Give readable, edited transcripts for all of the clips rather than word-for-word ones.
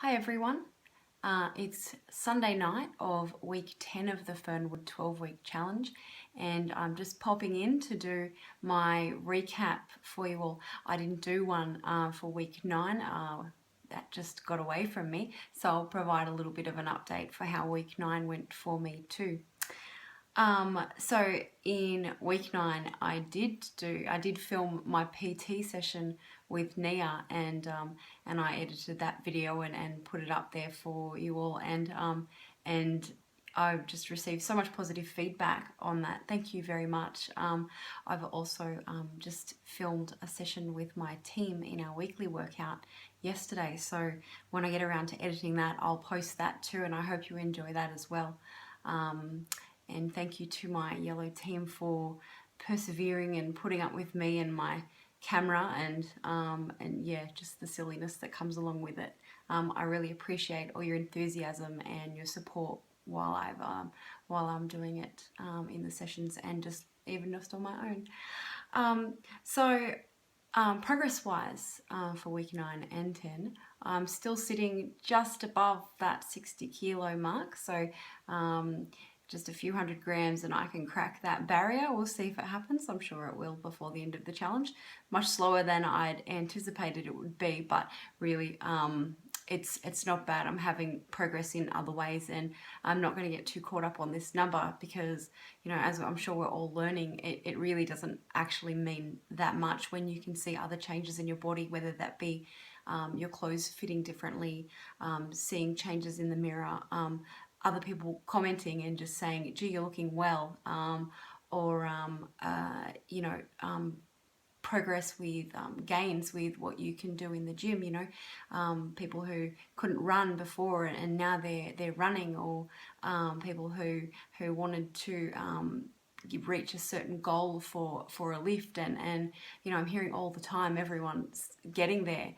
Hi everyone, it's Sunday night of week 10 of the Fernwood 12-week challenge, and I'm just popping in to do my recap for you all. I didn't do one for week 9, that just got away from me, so I'll provide a little bit of an update for how week 9 went for me too. So in week 9, I did film my PT session with Nia, and I edited that video and put it up there for you all, and I've just received so much positive feedback on that. Thank you very much. I've also just filmed a session with my team in our weekly workout yesterday, so when I get around to editing that, I'll post that too, and I hope you enjoy that as well. And thank you to my yellow team for persevering and putting up with me and my camera and yeah, just the silliness that comes along with it. I really appreciate all your enthusiasm and your support while I'm doing it in the sessions and just on my own. Progress-wise, for week 9 and 10, I'm still sitting just above that 60 kilo mark, so just a few hundred grams and I can crack that barrier. We'll see if it happens. I'm sure it will before the end of the challenge. Much slower than I'd anticipated it would be, but really it's not bad. I'm having progress in other ways, and I'm not going to get too caught up on this number because, you know, as I'm sure we're all learning, it really doesn't actually mean that much when you can see other changes in your body, whether that be your clothes fitting differently, seeing changes in the mirror, other people commenting and just saying, gee, you're looking well, or progress with gains with what you can do in the gym, people who couldn't run before and now they're running, or people who wanted to reach a certain goal for a lift, and I'm hearing all the time everyone's getting there,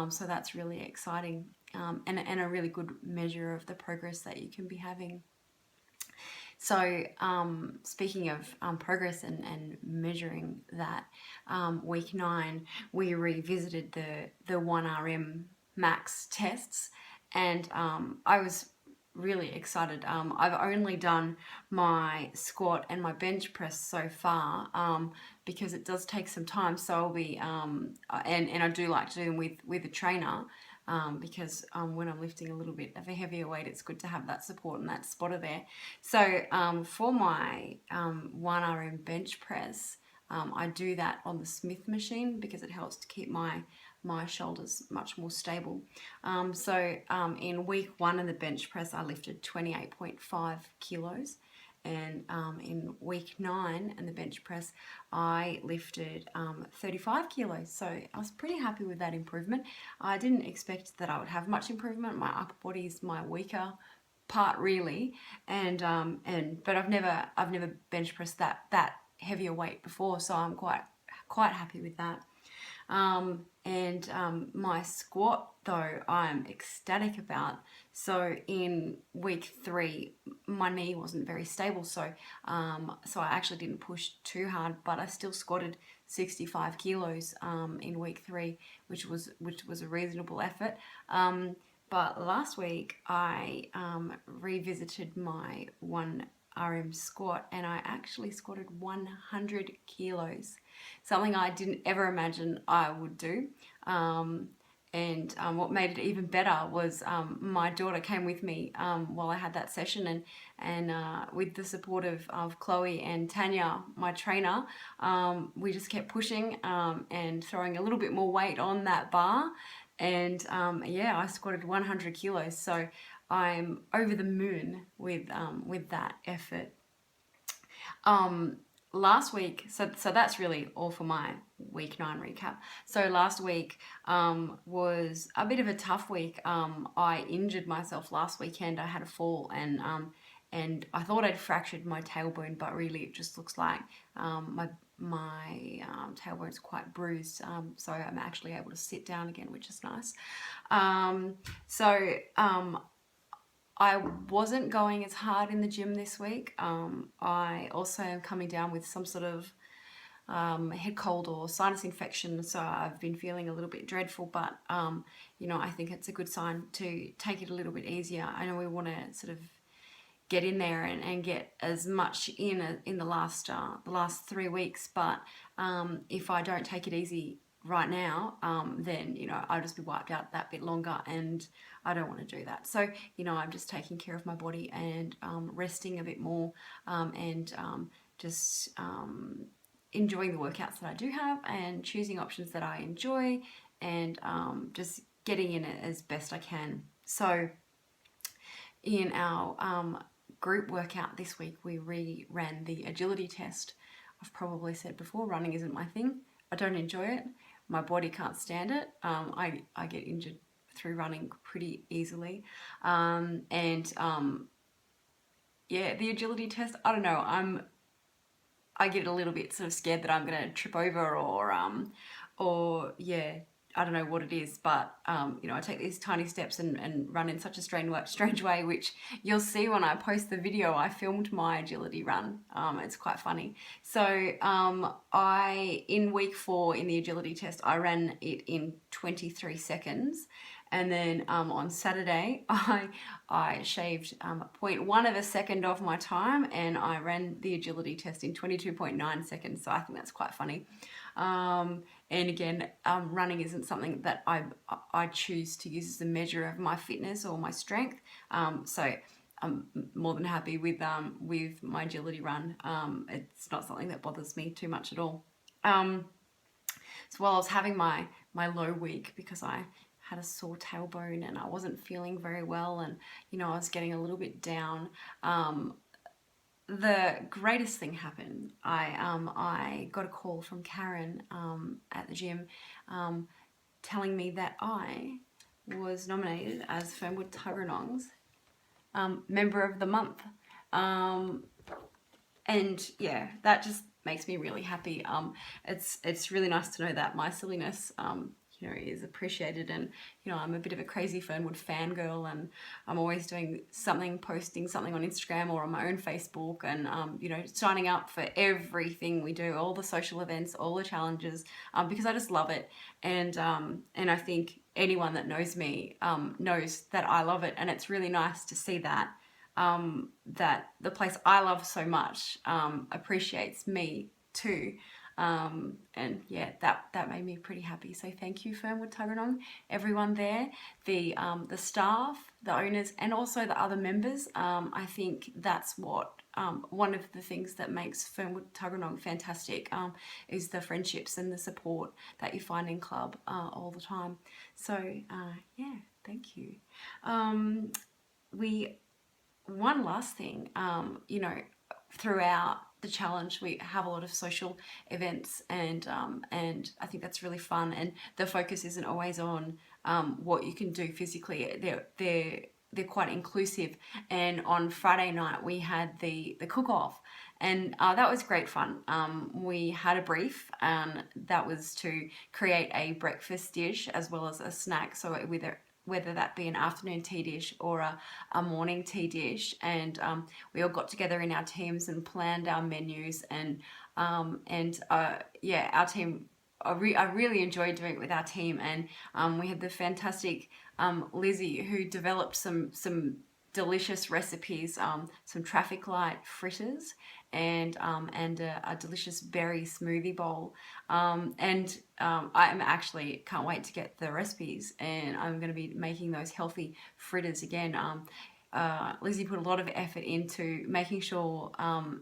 so that's really exciting, and a really good measure of the progress that you can be having. So speaking of progress and measuring that, week 9 we revisited the 1RM max tests, and I was really excited. I've only done my squat and my bench press so far, because it does take some time, so I'll be and I do like to do them with a trainer, because when I'm lifting a little bit of a heavier weight, it's good to have that support and that spotter there. So for my 1RM bench press, I do that on the Smith machine because it helps to keep my shoulders much more stable. In week 1 of the bench press, I lifted 28.5 kilos. And in week 9 in the bench press, I lifted 35 kilos. So I was pretty happy with that improvement. I didn't expect that I would have much improvement. My upper body is my weaker part, really, but I've never bench pressed that heavier weight before, so I'm quite happy with that. My squat, though, I'm ecstatic about. So in week 3, my knee wasn't very stable, so I actually didn't push too hard, but I still squatted 65 kilos in week 3, which was a reasonable effort. But last week I revisited my 1RM squat, and I actually squatted 100 kilos, something I didn't ever imagine I would do. What made it even better was my daughter came with me while I had that session, and with the support of Chloe and Tanya, my trainer, we just kept pushing and throwing a little bit more weight on that bar. And I squatted 100 kilos, so I'm over the moon with that effort. Last week, so that's really all for my week 9 recap. So last week was a bit of a tough week. I injured myself last weekend. I had a fall, and I thought I'd fractured my tailbone, but really it just looks like my tailbone's quite bruised, so I'm actually able to sit down again, which is nice. I wasn't going as hard in the gym this week. I also am coming down with some sort of head cold or sinus infection, so I've been feeling a little bit dreadful, but you know, I think it's a good sign to take it a little bit easier. I know we want to sort of get in there and get as much in the last 3 weeks, but if I don't take it easy right now, then, you know, I'll just be wiped out that bit longer, and I don't want to do that. So, you know, I'm just taking care of my body and resting a bit more, and just enjoying the workouts that I do have and choosing options that I enjoy, and just getting in it as best I can. So in our group workout this week, we ran the agility test. I've probably said before, running isn't my thing. I don't enjoy it. My body can't stand it. I get injured through running pretty easily. Yeah, the agility test, I don't know, I get a little bit sort of scared that I'm going to trip over, or yeah, I don't know what it is, but you know, I take these tiny steps and run in such a strange way, which you'll see when I post the video. I filmed my agility run. It's quite funny. So in week 4 in the agility test, I ran it in 23 seconds. And then on Saturday, I shaved 0.1 of a second off my time, and I ran the agility test in 22.9 seconds. So I think that's quite funny. And again, running isn't something that I choose to use as a measure of my fitness or my strength. So I'm more than happy with my agility run. It's not something that bothers me too much at all. So while I was having my low week, because I had a sore tailbone and I wasn't feeling very well, and you know, I was getting a little bit down, the greatest thing happened. I got a call from Karen at the gym, telling me that I was nominated as Fernwood Tuggeranong's Member of the Month, and yeah, that just makes me really happy. It's really nice to know that my silliness, you know, is appreciated, and you know, I'm a bit of a crazy Fernwood fangirl, and I'm always doing something, posting something on Instagram or on my own Facebook, and you know, signing up for everything we do, all the social events, all the challenges, because I just love it, and I think anyone that knows me knows that I love it, and it's really nice to see that that the place I love so much appreciates me too. And yeah, that made me pretty happy. So thank you, Fernwood Tuggeranong, everyone there, the staff, the owners, and also the other members. I think that's what one of the things that makes Fernwood Tuggeranong fantastic, is the friendships and the support that you find in club all the time. So yeah, thank you. One last thing, you know, throughout the challenge we have a lot of social events, and I think that's really fun, and the focus isn't always on what you can do physically. They're quite inclusive, and on Friday night we had the cook-off, and that was great fun. We had a brief, and that was to create a breakfast dish as well as a snack, so whether that be an afternoon tea dish or a morning tea dish, and we all got together in our teams and planned our menus, and yeah, our team, I really enjoyed doing it with our team, and we had the fantastic Lizzie, who developed some delicious recipes, some traffic light fritters, and a delicious berry smoothie bowl, and I am actually can't wait to get the recipes, and I'm going to be making those healthy fritters again. Lizzie put a lot of effort into making sure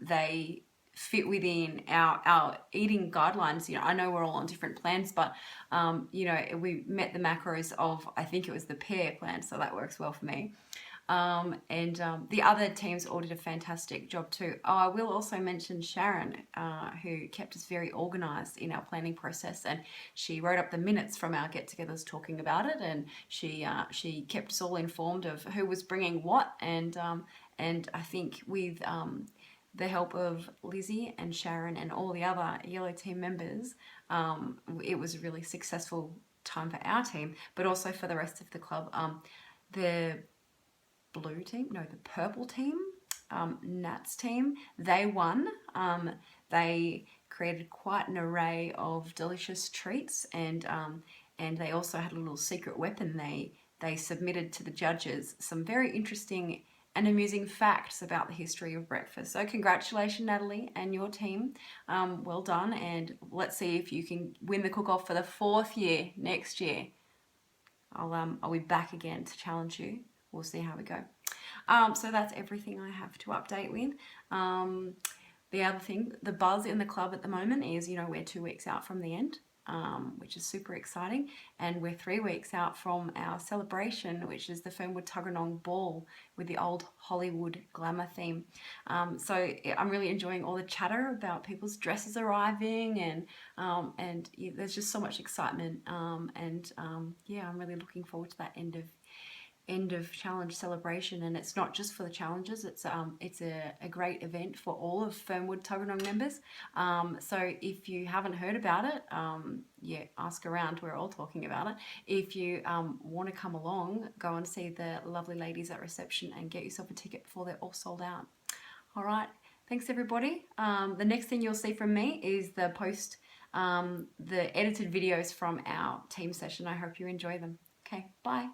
they fit within our eating guidelines. You know, I know we're all on different plans, but you know, we met the macros of, I think it was the pear plan, so that works well for me. And the other teams all did a fantastic job too. Oh, I will also mention Sharon, who kept us very organised in our planning process, and she wrote up the minutes from our get-togethers talking about it, and she kept us all informed of who was bringing what, and I think with the help of Lizzie and Sharon and all the other Yellow team members, it was a really successful time for our team, but also for the rest of the club. The purple team, Nat's team, they won. They created quite an array of delicious treats, and they also had a little secret weapon they submitted to the judges, some very interesting and amusing facts about the history of breakfast. So congratulations, Natalie, and your team. Well done, and let's see if you can win the cook-off for the 4th year next year. I'll be back again to challenge you. We'll see how we go. So that's everything I have to update with. The other thing, the buzz in the club at the moment is, we're 2 weeks out from the end, which is super exciting. And we're 3 weeks out from our celebration, which is the Fernwood Tuggeranong Ball with the old Hollywood glamour theme. So I'm really enjoying all the chatter about people's dresses arriving, and there's just so much excitement. Yeah, I'm really looking forward to that end of challenge celebration. And it's not just for the challengers, it's a great event for all of Fernwood Tuggeranong members. So if you haven't heard about it, ask around, we're all talking about it. If you want to come along, go and see the lovely ladies at reception and get yourself a ticket before they're all sold out. All right, thanks everybody. The next thing you'll see from me is the edited videos from our team session. I hope you enjoy them. Okay, bye.